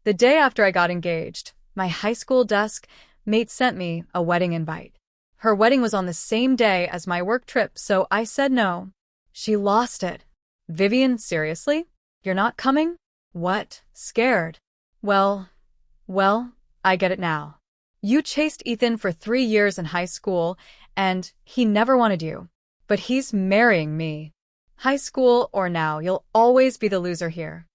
The day after I got engaged, my high school desk mate sent me a wedding invite. Her wedding was on the same day as my work trip, so I said no. She lost it. Vivian, seriously? You're not coming? What? Scared? Well, I get it now. You chased Ethan for 3 years in high school, and he never wanted you. But he's marrying me. High school or now, you'll always be the loser here.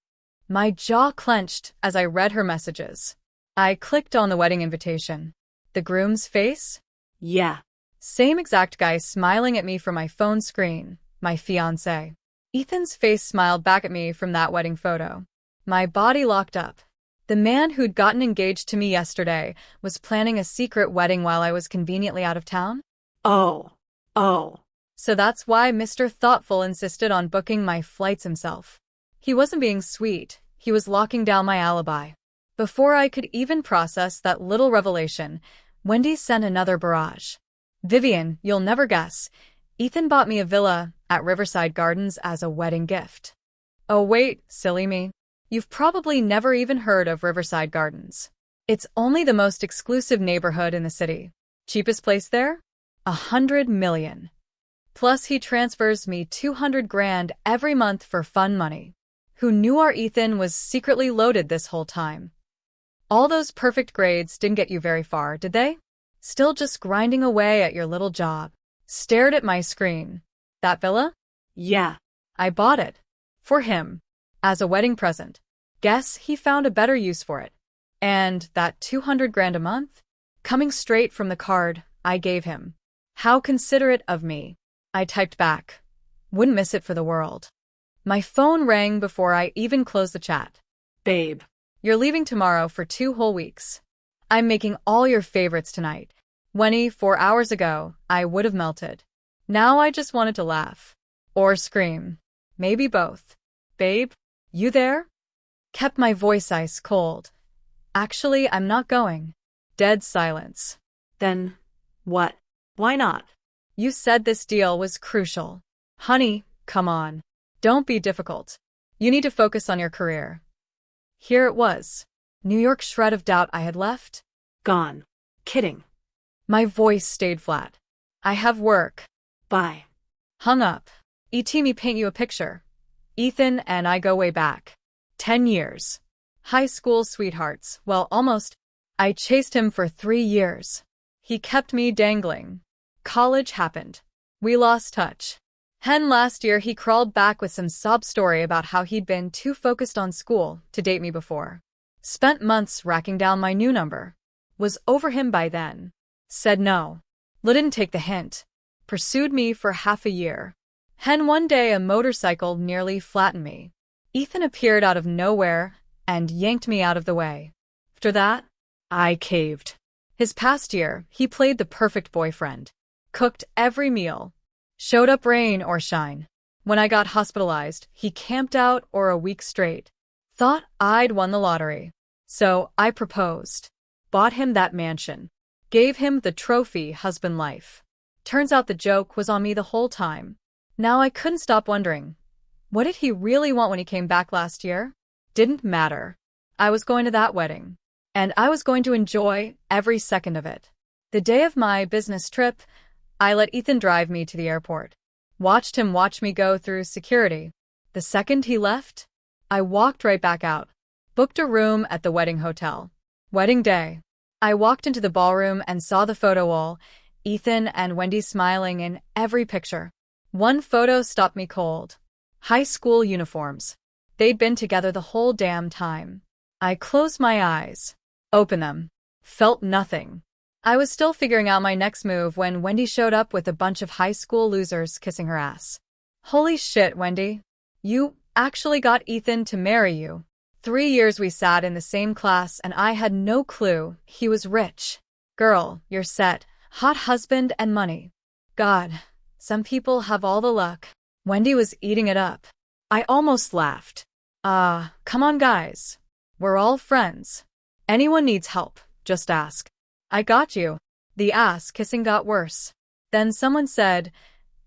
My jaw clenched as I read her messages. I clicked on the wedding invitation. The groom's face? Yeah. Same exact guy smiling at me from my phone screen, my fiancé. Ethan's face smiled back at me from that wedding photo. My body locked up. The man who'd gotten engaged to me yesterday was planning a secret wedding while I was conveniently out of town? Oh. So that's why Mr. Thoughtful insisted on booking my flights himself. He wasn't being sweet, he was locking down my alibi. Before I could even process that little revelation, Wendy sent another barrage. Vivian, you'll never guess. Ethan bought me a villa at Riverside Gardens as a wedding gift. Oh wait, silly me. You've probably never even heard of Riverside Gardens. It's only the most exclusive neighborhood in the city. Cheapest place there? 100 million. Plus he transfers me 200 grand every month for fun money. Who knew our Ethan was secretly loaded this whole time? All those perfect grades didn't get you very far, did they? Still just grinding away at your little job. Stared at my screen. That villa? Yeah. I bought it. For him. As a wedding present. Guess he found a better use for it. And that 200 grand a month? Coming straight from the card I gave him. How considerate of me. I typed back. Wouldn't miss it for the world. My phone rang before I even closed the chat. Babe. You're leaving tomorrow for 2 whole weeks. I'm making all your favorites tonight. 24 hours ago, I would have melted. Now I just wanted to laugh. Or scream. Maybe both. Babe, you there? Kept my voice ice cold. Actually, I'm not going. Dead silence. Then, what? Why not? You said this deal was crucial. Honey, come on. Don't be difficult. You need to focus on your career. Here it was. New York shred of doubt I had left. Gone. Kidding. My voice stayed flat. I have work. Bye. Hung up. Me paint you a picture. Ethan and I go way back. 10 years. High school sweethearts. Well, almost. I chased him for 3 years. He kept me dangling. College happened. We lost touch. Last year he crawled back with some sob story about how he'd been too focused on school to date me before. Spent months racking down my new number. Was over him by then. Said no. Didn't take the hint. Pursued me for half a year. One day a motorcycle nearly flattened me. Ethan appeared out of nowhere and yanked me out of the way. After that, I caved. His past year, he played the perfect boyfriend. Cooked every meal. Showed up rain or shine. When I got hospitalized, he camped out or a week straight. Thought I'd won the lottery. So I proposed. Bought him that mansion. Gave him the trophy husband life. Turns out the joke was on me the whole time. Now I couldn't stop wondering. What did he really want when he came back last year? Didn't matter. I was going to that wedding. And I was going to enjoy every second of it. The day of my business trip, I let Ethan drive me to the airport. Watched him watch me go through security. The second he left, I walked right back out. Booked a room at the wedding hotel. Wedding day. I walked into the ballroom and saw the photo wall, Ethan and Wendy smiling in every picture. One photo stopped me cold. High school uniforms. They'd been together the whole damn time. I closed my eyes. Opened them. Felt nothing. I was still figuring out my next move when Wendy showed up with a bunch of high school losers kissing her ass. Holy shit, Wendy. You actually got Ethan to marry you. 3 years we sat in the same class and I had no clue he was rich. Girl, you're set. Hot husband and money. God, some people have all the luck. Wendy was eating it up. I almost laughed. Come on guys. We're all friends. Anyone needs help, just ask. I got you. The ass kissing got worse. Then someone said,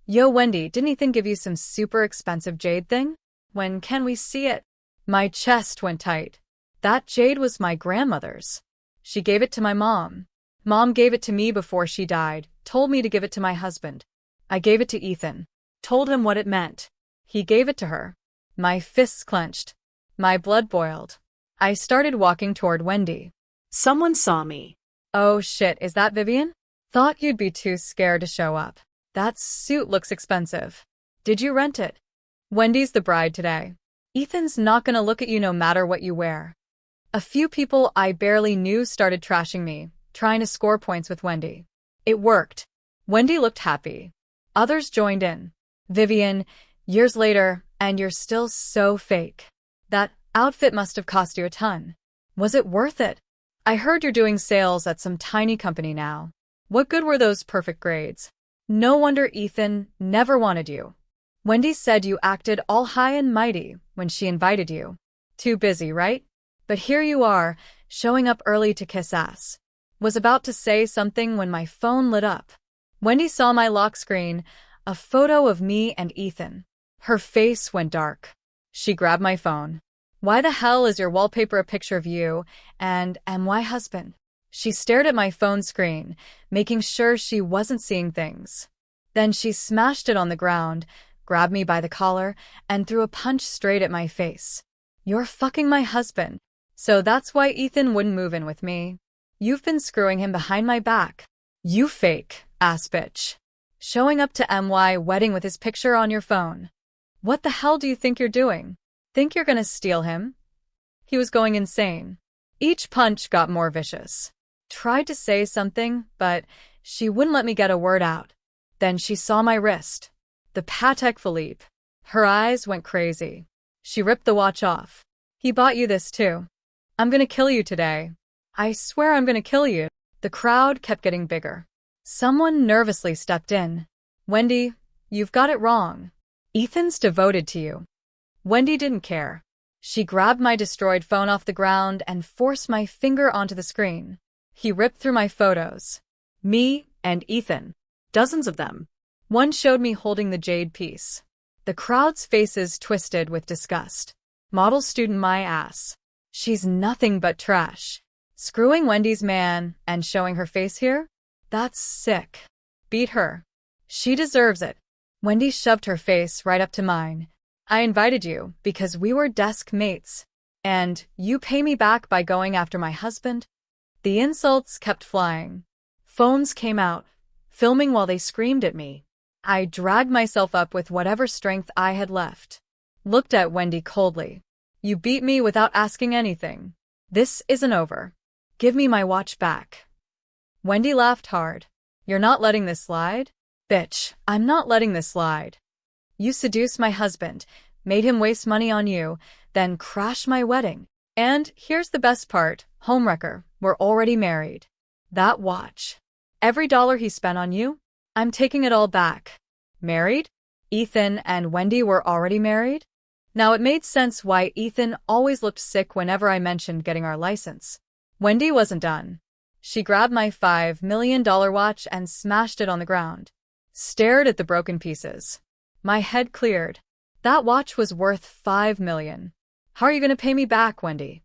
Yo Wendy, didn't Ethan give you some super expensive jade thing? When can we see it? My chest went tight. That jade was my grandmother's. She gave it to my mom. Mom gave it to me before she died, told me to give it to my husband. I gave it to Ethan. Told him what it meant. He gave it to her. My fists clenched. My blood boiled. I started walking toward Wendy. Someone saw me. Oh shit, is that Vivian? Thought you'd be too scared to show up. That suit looks expensive. Did you rent it? Wendy's the bride today. Ethan's not gonna look at you no matter what you wear. A few people I barely knew started trashing me, trying to score points with Wendy. It worked. Wendy looked happy. Others joined in. Vivian, years later, and you're still so fake. That outfit must have cost you a ton. Was it worth it? I heard you're doing sales at some tiny company now. What good were those perfect grades? No wonder Ethan never wanted you. Wendy said you acted all high and mighty when she invited you. Too busy, right? But here you are, showing up early to kiss ass. Was about to say something when my phone lit up. Wendy saw my lock screen, a photo of me and Ethan. Her face went dark. She grabbed my phone. Why the hell is your wallpaper a picture of you and my husband? She stared at my phone screen, making sure she wasn't seeing things. Then she smashed it on the ground, grabbed me by the collar, and threw a punch straight at my face. You're fucking my husband. So that's why Ethan wouldn't move in with me. You've been screwing him behind my back. You fake ass bitch. Showing up to MY wedding with his picture on your phone. What the hell do you think you're doing? Think you're gonna steal him? He was going insane. Each punch got more vicious. Tried to say something, but she wouldn't let me get a word out. Then she saw my wrist. The Patek Philippe. Her eyes went crazy. She ripped the watch off. He bought you this too. I'm gonna kill you today. I swear I'm gonna kill you. The crowd kept getting bigger. Someone nervously stepped in. Wendy, you've got it wrong. Ethan's devoted to you. Wendy didn't care. She grabbed my destroyed phone off the ground and forced my finger onto the screen. He ripped through my photos. Me and Ethan. Dozens of them. One showed me holding the jade piece. The crowd's faces twisted with disgust. Model student my ass. She's nothing but trash. Screwing Wendy's man and showing her face here? That's sick. Beat her. She deserves it. Wendy shoved her face right up to mine. I invited you because we were desk mates. And you pay me back by going after my husband? The insults kept flying. Phones came out, filming while they screamed at me. I dragged myself up with whatever strength I had left. Looked at Wendy coldly. You beat me without asking anything. This isn't over. Give me my watch back. Wendy laughed hard. You're not letting this slide? Bitch, I'm not letting this slide. You seduced my husband, made him waste money on you, then crashed my wedding. And here's the best part, homewrecker, we're already married. That watch. Every dollar he spent on you, I'm taking it all back. Married? Ethan and Wendy were already married? Now it made sense why Ethan always looked sick whenever I mentioned getting our license. Wendy wasn't done. She grabbed my $5 million watch and smashed it on the ground. Stared at the broken pieces. My head cleared. That watch was worth $5 million. How are you gonna pay me back, Wendy?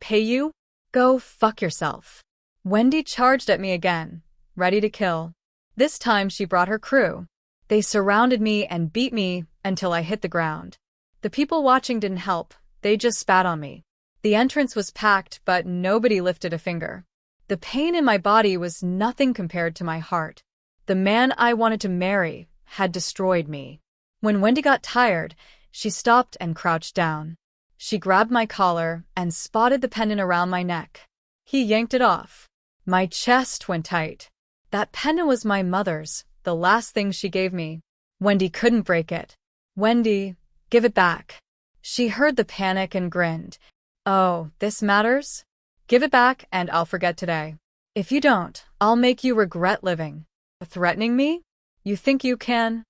Pay you? Go fuck yourself. Wendy charged at me again, ready to kill. This time she brought her crew. They surrounded me and beat me until I hit the ground. The people watching didn't help, they just spat on me. The entrance was packed, but nobody lifted a finger. The pain in my body was nothing compared to my heart. The man I wanted to marry had destroyed me. When Wendy got tired, she stopped and crouched down. She grabbed my collar and spotted the pendant around my neck. He yanked it off. My chest went tight. That pendant was my mother's, the last thing she gave me. Wendy couldn't break it. Wendy, give it back. She heard the panic and grinned. Oh, this matters? Give it back and I'll forget today. If you don't, I'll make you regret living. Threatening me? You think you can?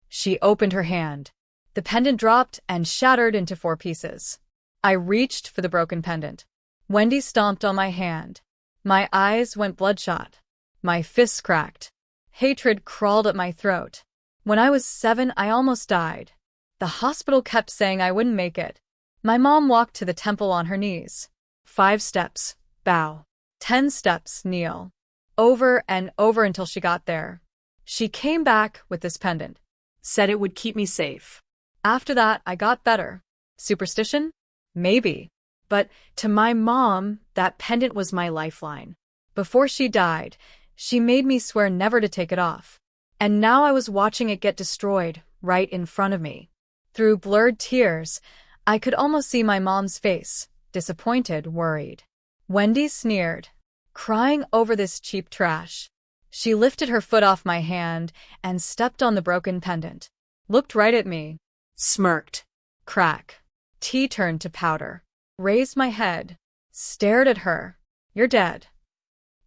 She opened her hand. The pendant dropped and shattered into 4 pieces. I reached for the broken pendant. Wendy stomped on my hand. My eyes went bloodshot. My fists cracked. Hatred crawled up my throat. When I was 7, I almost died. The hospital kept saying I wouldn't make it. My mom walked to the temple on her knees. 5 steps, bow. 10 steps, kneel. Over and over until she got there. She came back with this pendant. Said it would keep me safe. After that, I got better. Superstition? Maybe. But to my mom, that pendant was my lifeline. Before she died, she made me swear never to take it off. And now I was watching it get destroyed right in front of me. Through blurred tears, I could almost see my mom's face, disappointed, worried. Wendy sneered, crying over this cheap trash. She lifted her foot off my hand and stepped on the broken pendant. Looked right at me. Smirked. Crack. Tea turned to powder. Raised my head. Stared at her. You're dead.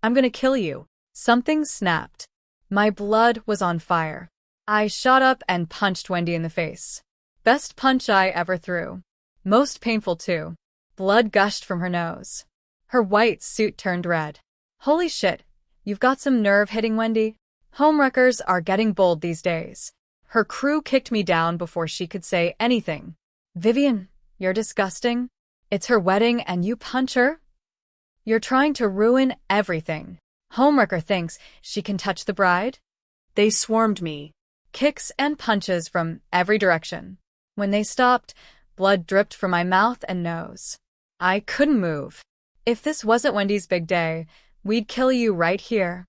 I'm gonna kill you. Something snapped. My blood was on fire. I shot up and punched Wendy in the face. Best punch I ever threw. Most painful too. Blood gushed from her nose. Her white suit turned red. Holy shit, you've got some nerve hitting Wendy. Homewreckers are getting bold these days. Her crew kicked me down before she could say anything. Vivian, you're disgusting. It's her wedding and you punch her? You're trying to ruin everything. Homewrecker thinks she can touch the bride? They swarmed me. Kicks and punches from every direction. When they stopped, blood dripped from my mouth and nose. I couldn't move. If this wasn't Wendy's big day, we'd kill you right here.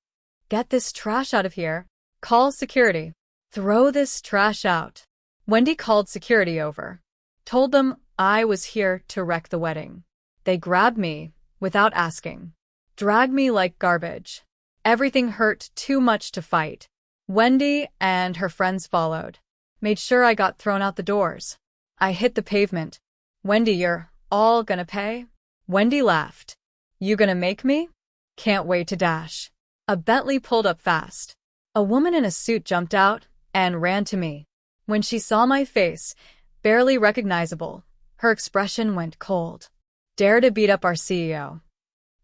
Get this trash out of here. Call security. Throw this trash out. Wendy called security over. Told them I was here to wreck the wedding. They grabbed me, without asking. Dragged me like garbage. Everything hurt too much to fight. Wendy and her friends followed. Made sure I got thrown out the doors. I hit the pavement. Wendy, you're all gonna pay? Wendy laughed. You gonna make me? Can't wait to dash. A Bentley pulled up fast. A woman in a suit jumped out and ran to me. When she saw my face, barely recognizable, her expression went cold. Dare to beat up our CEO.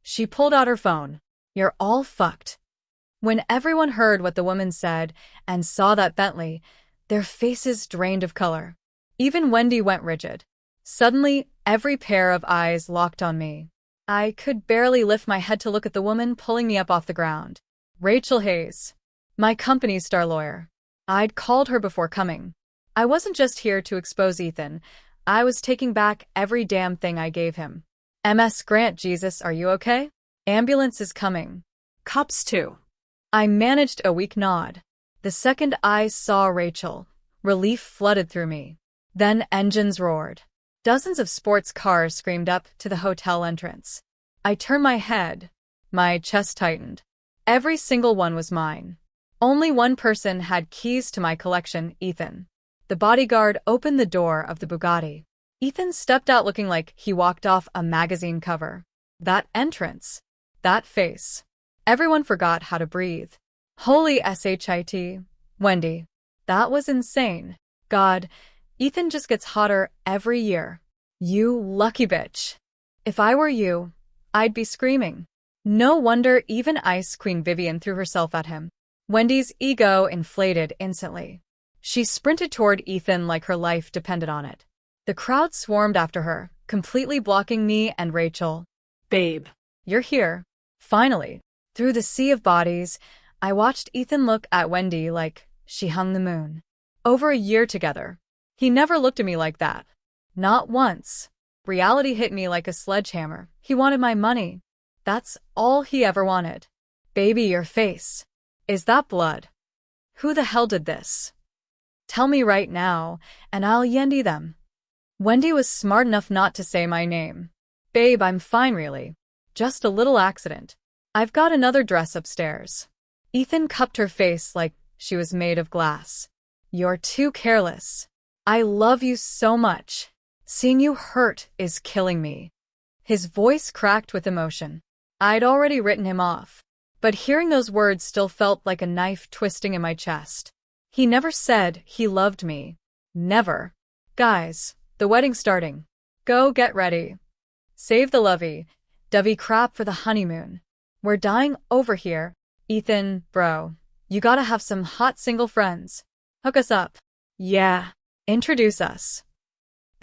She pulled out her phone. You're all fucked. When everyone heard what the woman said and saw that Bentley, their faces drained of color. Even Wendy went rigid. Suddenly, every pair of eyes locked on me. I could barely lift my head to look at the woman pulling me up off the ground. Rachel Hayes. My company's star lawyer. I'd called her before coming. I wasn't just here to expose Ethan. I was taking back every damn thing I gave him. MS Grant, Jesus, are you okay? Ambulance is coming. Cops too. I managed a weak nod. The second I saw Rachel, relief flooded through me. Then engines roared. Dozens of sports cars screamed up to the hotel entrance. I turned my head. My chest tightened. Every single one was mine. Only one person had keys to my collection, Ethan. The bodyguard opened the door of the Bugatti. Ethan stepped out looking like he walked off a magazine cover. That entrance. That face. Everyone forgot how to breathe. Holy shit. Wendy. That was insane. God, Ethan just gets hotter every year. You lucky bitch. If I were you, I'd be screaming. No wonder even Ice Queen Vivian threw herself at him. Wendy's ego inflated instantly. She sprinted toward Ethan like her life depended on it. The crowd swarmed after her, completely blocking me and Rachel. Babe. You're here. Finally. Through the sea of bodies, I watched Ethan look at Wendy like she hung the moon. Over a year together. He never looked at me like that. Not once. Reality hit me like a sledgehammer. He wanted my money. That's all he ever wanted. Baby, your face. Is that blood? Who the hell did this? Tell me right now, and I'll yendi them. Wendy was smart enough not to say my name. Babe, I'm fine really. Just a little accident. I've got another dress upstairs. Ethan cupped her face like she was made of glass. You're too careless. I love you so much. Seeing you hurt is killing me. His voice cracked with emotion. I'd already written him off, but hearing those words still felt like a knife twisting in my chest. He never said he loved me. Never. Guys, the wedding's starting. Go get ready. Save the lovey-dovey crap for the honeymoon. We're dying over here. Ethan, bro, you gotta have some hot single friends. Hook us up. Yeah. Introduce us.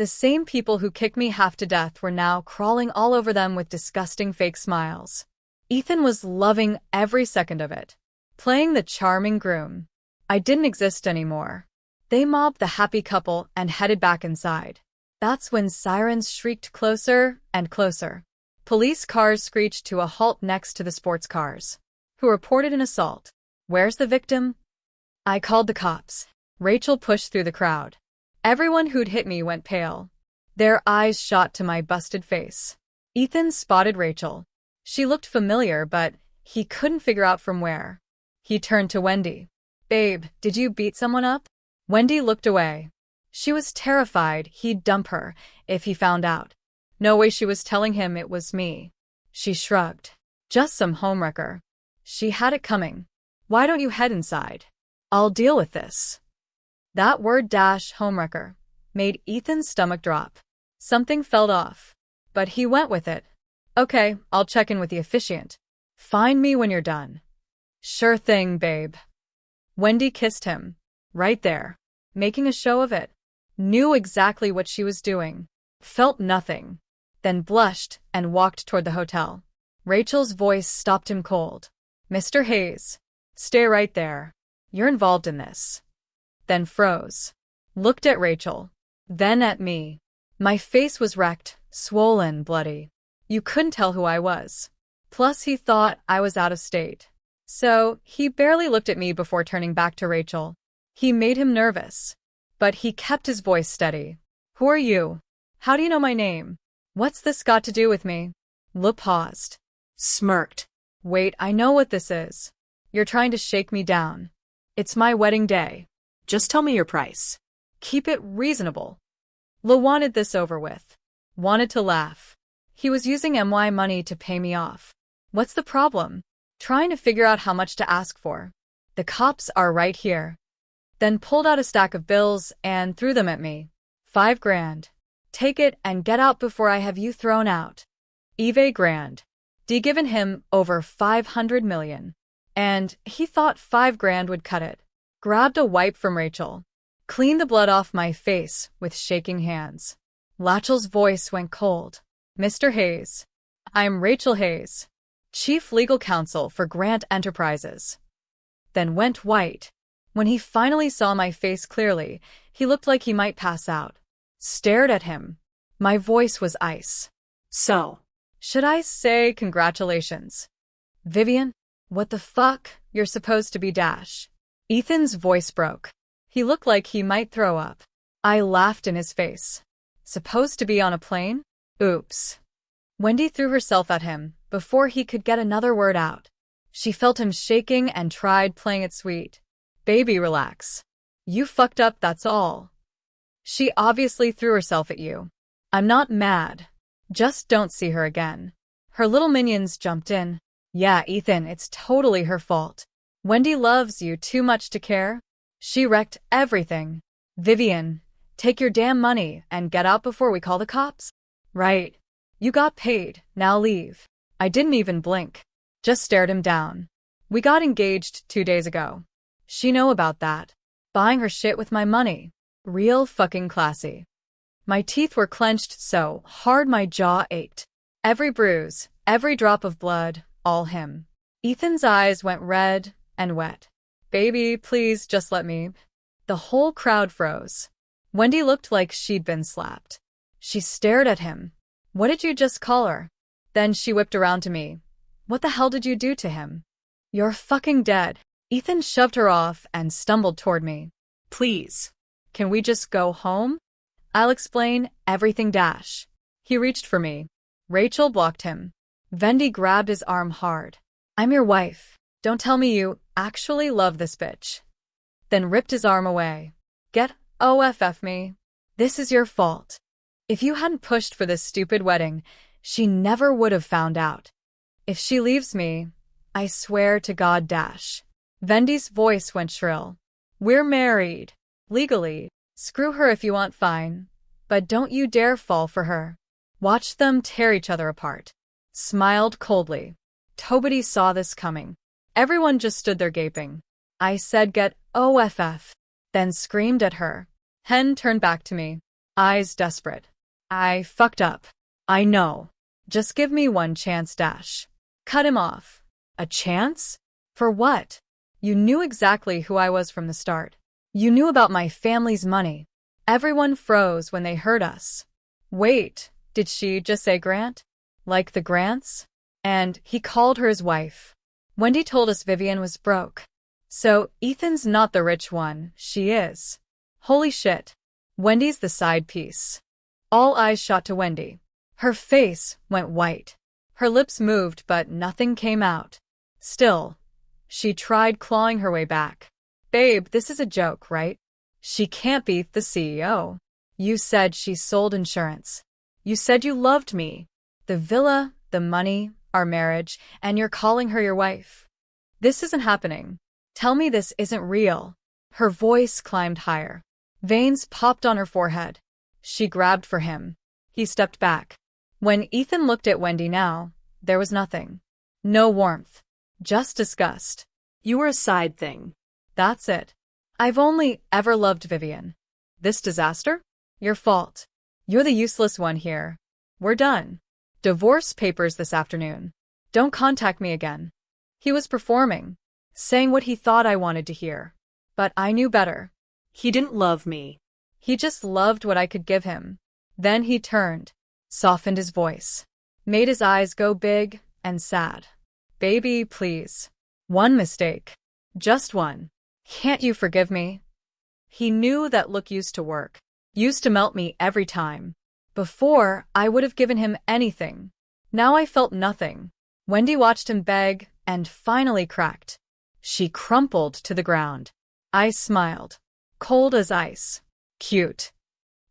The same people who kicked me half to death were now crawling all over them with disgusting fake smiles. Ethan was loving every second of it, playing the charming groom. I didn't exist anymore. They mobbed the happy couple and headed back inside. That's when sirens shrieked closer and closer. Police cars screeched to a halt next to the sports cars, who reported an assault. Where's the victim? I called the cops. Rachel pushed through the crowd. Everyone who'd hit me went pale. Their eyes shot to my busted face. Ethan spotted Rachel. She looked familiar, but he couldn't figure out from where. He turned to Wendy. Babe, did you beat someone up? Wendy looked away. She was terrified he'd dump her if he found out. No way she was telling him it was me. She shrugged. Just some homewrecker. She had it coming. Why don't you head inside? I'll deal with this. That word homewrecker made Ethan's stomach drop. Something felt off, but he went with it. Okay, I'll check in with the officiant. Find me when you're done. Sure thing, babe. Wendy kissed him. Right there. Making a show of it. Knew exactly what she was doing. Felt nothing. Then blushed and walked toward the hotel. Rachel's voice stopped him cold. Mr. Hayes. Stay right there. You're involved in this. Then froze. Looked at Rachel. Then at me. My face was wrecked, swollen, bloody. You couldn't tell who I was. Plus he thought I was out of state. So he barely looked at me before turning back to Rachel. He made him nervous. But he kept his voice steady. Who are you? How do you know my name? What's this got to do with me? Lu paused. Smirked. Wait, I know what this is. You're trying to shake me down. It's my wedding day. Just tell me your price. Keep it reasonable. Lu wanted this over with. Wanted to laugh. He was using my money to pay me off. What's the problem? Trying to figure out how much to ask for. The cops are right here. Then pulled out a stack of bills and threw them at me. $5,000. Take it and get out before I have you thrown out. Eve grand. D given him over 500 million. And he thought $5,000 would cut it. Grabbed a wipe from Rachel. Cleaned the blood off my face with shaking hands. Rachel's voice went cold. Mr. Hayes. I'm Rachel Hayes, Chief Legal Counsel for Grant Enterprises. Then went white. When he finally saw my face clearly, he looked like he might pass out. Stared at him. My voice was ice. So, should I say congratulations? Vivian? What the fuck? You're supposed to be Dash. Ethan's voice broke. He looked like he might throw up. I laughed in his face. Supposed to be on a plane? Oops. Wendy threw herself at him before he could get another word out. She felt him shaking and tried playing it sweet. Baby, relax. You fucked up, that's all. She obviously threw herself at you. I'm not mad. Just don't see her again. Her little minions jumped in. Yeah, Ethan, it's totally her fault. Wendy loves you too much to care. She wrecked everything. Vivian, take your damn money and get out before we call the cops. Right. You got paid, now leave. I didn't even blink. Just stared him down. We got engaged 2 days ago. She know about that. Buying her shit with my money. Real fucking classy. My teeth were clenched so hard my jaw ached. Every bruise, every drop of blood, all him. Ethan's eyes went red and wet. Baby, please just let me. The whole crowd froze. Wendy looked like she'd been slapped. She stared at him. What did you just call her? Then she whipped around to me. What the hell did you do to him? You're fucking dead. Ethan shoved her off and stumbled toward me. Please. Can we just go home? I'll explain everything Dash. He reached for me. Rachel blocked him. Wendy grabbed his arm hard. I'm your wife. Don't tell me you actually love this bitch. Then ripped his arm away. Get off me. This is your fault. If you hadn't pushed for this stupid wedding, she never would have found out. If she leaves me, I swear to God Dash. Wendy's voice went shrill. We're married. Legally. Screw her if you want, fine. But don't you dare fall for her. Watch them tear each other apart. Smiled coldly. Nobody saw this coming. Everyone just stood there gaping. I said get off. Then screamed at her. Hen turned back to me. eyes desperate. I fucked up. I know. Just give me one chance dash. Cut him off. A chance? For what? You knew exactly who I was from the start. You knew about my family's money. Everyone froze when they heard us. Wait, did she just say Grant? Like the Grants? And he called her his wife. Wendy told us Vivian was broke. So Ethan's not the rich one, she is. Holy shit. Wendy's the side piece. All eyes shot to Wendy. Her face went white. Her lips moved, but nothing came out. Still, she tried clawing her way back. Babe, this is a joke, right? She can't be the CEO. You said she sold insurance. You said you loved me. The villa, the money, our marriage, and you're calling her your wife. This isn't happening. Tell me this isn't real. Her voice climbed higher. Veins popped on her forehead. She grabbed for him. He stepped back. When Ethan looked at Wendy now, there was nothing. No warmth. Just disgust. You were a side thing. That's it. I've only ever loved Vivian. This disaster? Your fault. You're the useless one here. We're done. Divorce papers this afternoon. Don't contact me again. He was performing, saying what he thought I wanted to hear. But I knew better. He didn't love me. He just loved what I could give him. Then he turned, softened his voice, made his eyes go big and sad. Baby, please. One mistake. Just one. Can't you forgive me? He knew that look used to work. Used to melt me every time. Before, I would have given him anything. Now I felt nothing. Wendy watched him beg and finally cracked. She crumpled to the ground. I smiled. Cold as ice. Cute.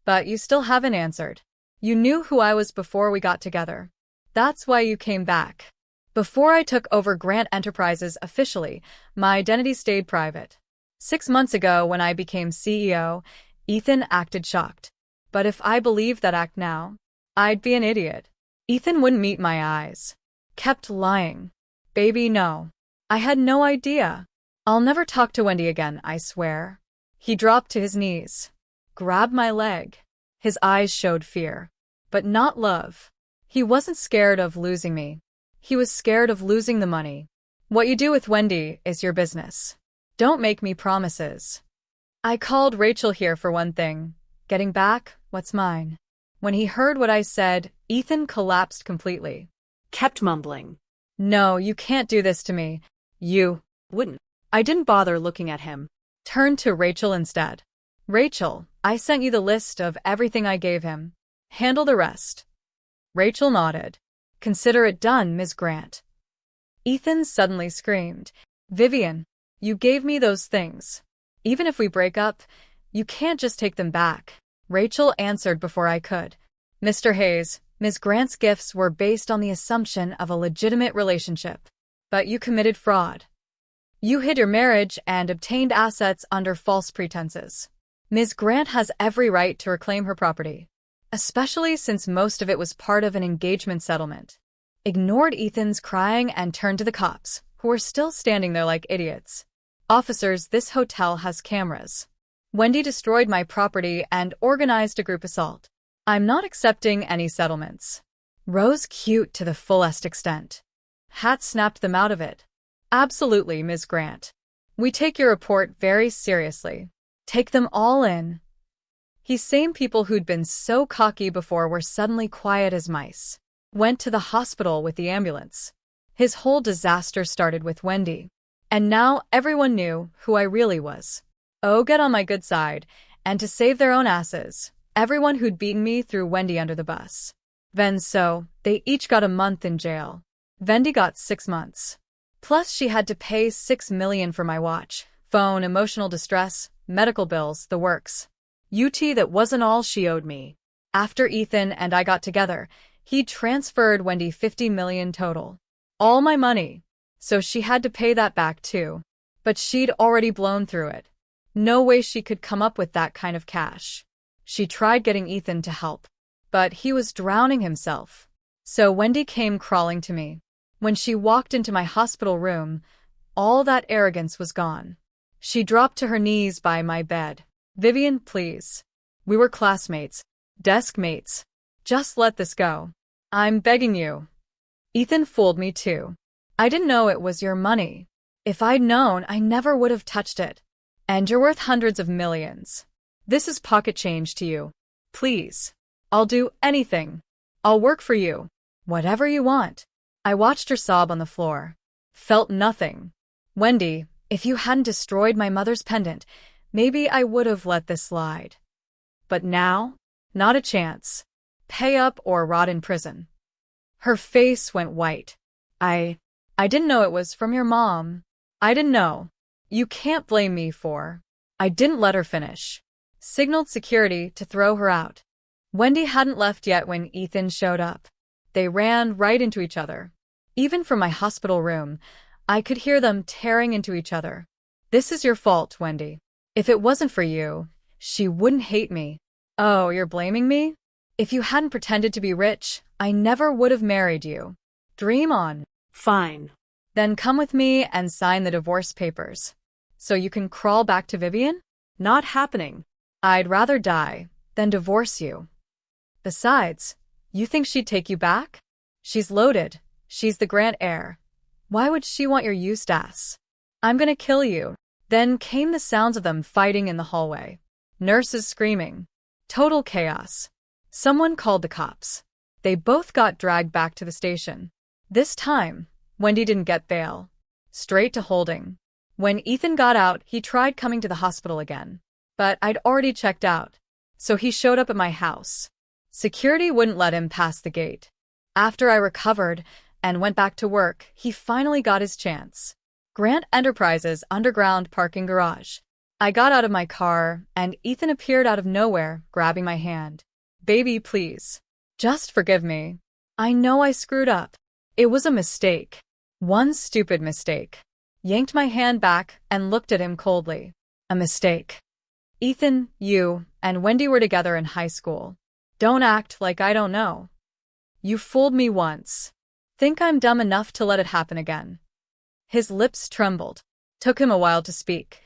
But you still haven't answered. You knew who I was before we got together. That's why you came back. Before I took over Grant Enterprises officially, my identity stayed private. 6 months ago, when I became CEO, Ethan acted shocked. But if I believed that act now, I'd be an idiot. Ethan wouldn't meet my eyes. Kept lying. Baby, no. I had no idea. I'll never talk to Wendy again, I swear. He dropped to his knees. Grabbed my leg. His eyes showed fear. But not love. He wasn't scared of losing me. He was scared of losing the money. What you do with Wendy is your business. Don't make me promises. I called Rachel here for one thing. Getting back what's mine. When he heard what I said, Ethan collapsed completely. Kept mumbling. No, you can't do this to me. You wouldn't. I didn't bother looking at him. Turned to Rachel instead. Rachel, I sent you the list of everything I gave him. Handle the rest. Rachel nodded. Consider it done, Ms. Grant. Ethan suddenly screamed. Vivian, you gave me those things. Even if we break up, you can't just take them back. Rachel answered before I could. Mr. Hayes, Ms. Grant's gifts were based on the assumption of a legitimate relationship. But you committed fraud. You hid your marriage and obtained assets under false pretenses. Ms. Grant has every right to reclaim her property, especially since most of it was part of an engagement settlement. Ignored Ethan's crying and turned to the cops, who were still standing there like idiots. Officers, this hotel has cameras. Wendy destroyed my property and organized a group assault. I'm not accepting any settlements. Rose cute to the fullest extent. Hat snapped them out of it. Absolutely, Ms. Grant. We take your report very seriously. Take them all in. These same people who'd been so cocky before were suddenly quiet as mice. Went to the hospital with the ambulance. His whole disaster started with Wendy. And now everyone knew who I really was. Oh, get on my good side, and to save their own asses, everyone who'd beaten me threw Wendy under the bus. Then so, they each got a month in jail. Wendy got 6 months. Plus she had to pay $6 million for my watch, phone, emotional distress, medical bills, the works. That wasn't all she owed me. After Ethan and I got together, he transferred Wendy $50 million total. All my money. So she had to pay that back too. But she'd already blown through it. No way she could come up with that kind of cash. She tried getting Ethan to help, but he was drowning himself. So Wendy came crawling to me. When she walked into my hospital room, all that arrogance was gone. She dropped to her knees by my bed. Vivian, please. We were classmates. Desk mates. Just let this go. I'm begging you. Ethan fooled me too. I didn't know it was your money. If I'd known, I never would have touched it. And you're worth hundreds of millions. This is pocket change to you. Please. I'll do anything. I'll work for you. Whatever you want. I watched her sob on the floor. Felt nothing. Wendy, if you hadn't destroyed my mother's pendant, maybe I would have let this slide. But now? Not a chance. Pay up or rot in prison. Her face went white. I didn't know it was from your mom. I didn't know. You can't blame me for. I didn't let her finish. Signaled security to throw her out. Wendy hadn't left yet when Ethan showed up. They ran right into each other. Even from my hospital room, I could hear them tearing into each other. This is your fault, Wendy. If it wasn't for you, she wouldn't hate me. Oh, you're blaming me? If you hadn't pretended to be rich, I never would have married you. Dream on. Fine. Then come with me and sign the divorce papers. So you can crawl back to Vivian? Not happening. I'd rather die than divorce you. Besides, you think she'd take you back? She's loaded. She's the grand heir. Why would she want your used ass? I'm gonna kill you. Then came the sounds of them fighting in the hallway. Nurses screaming. Total chaos. Someone called the cops. They both got dragged back to the station. This time, Wendy didn't get bail. Straight to holding. When Ethan got out, he tried coming to the hospital again. But I'd already checked out. So he showed up at my house. Security wouldn't let him pass the gate. After I recovered and went back to work, he finally got his chance. Grant Enterprises underground parking garage. I got out of my car, and Ethan appeared out of nowhere, grabbing my hand. Baby, please. Just forgive me. I know I screwed up. It was a mistake. One stupid mistake. Yanked my hand back and looked at him coldly. A mistake. Ethan, you and Wendy were together in high school. Don't act like I don't know. You fooled me once. Think I'm dumb enough to let it happen again? His lips trembled. Took him a while to speak.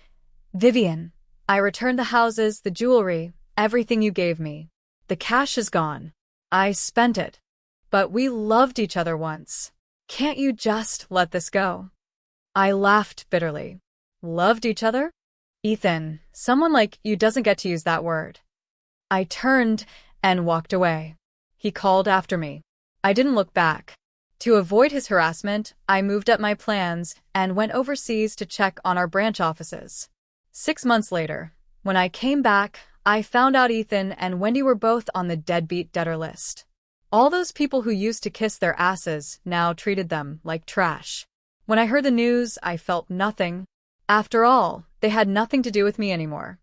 Vivian, I returned the houses, the jewelry, everything you gave me. The cash is gone. I spent it. But we loved each other once. Can't you just let this go? I laughed bitterly. Loved each other? Ethan, someone like you doesn't get to use that word. I turned and walked away. He called after me. I didn't look back. To avoid his harassment, I moved up my plans and went overseas to check on our branch offices. 6 months later, when I came back, I found out Ethan and Wendy were both on the deadbeat debtor list. All those people who used to kiss their asses now treated them like trash. When I heard the news, I felt nothing. After all, they had nothing to do with me anymore.